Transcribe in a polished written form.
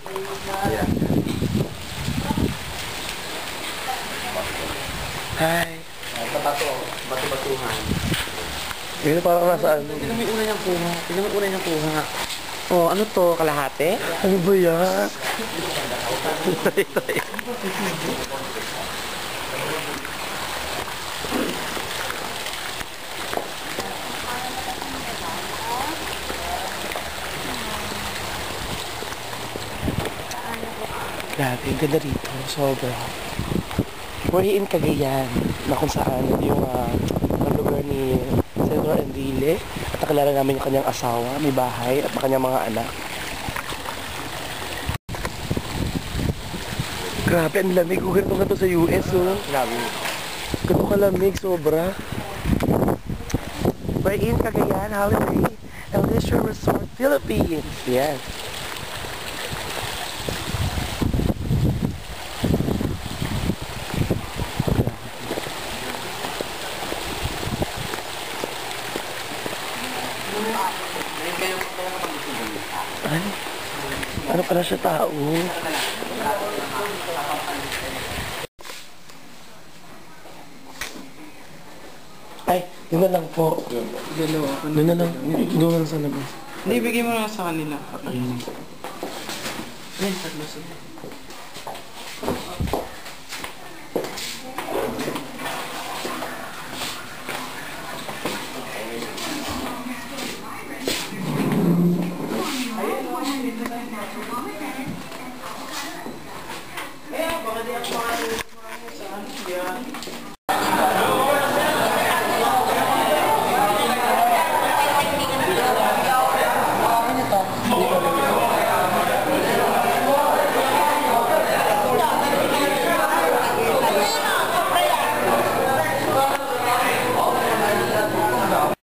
Yeah. Hi. Sa bato-batuhan. Yun parang nasa ano. Tignan mo yung una niyang kuha. Tignan mo yung una niyang kuha. Oh, ano to? Kalahati? Ano ba yan? Grabe, ang ganda rito. Sobra. We're in Cagayan, na kung saan yung lugar ni Senator Enrile. At nakilala namin yung kanyang asawa, may bahay, at kanyang mga anak. Grabe, ang lamig. Kung ganito nga to sa US, oh. Grabe. Ganito kalamig, sobra. We're in Cagayan Holiday and Leisure Resort, Philippines. Yes. Ay, ano pala siya tao? Ay, yun na lang po. Dalawa. Yun na lang. Doon na lang sa labas. Hindi, bigay mo na sa kanila. Yan, tatlo sila. Baka di ako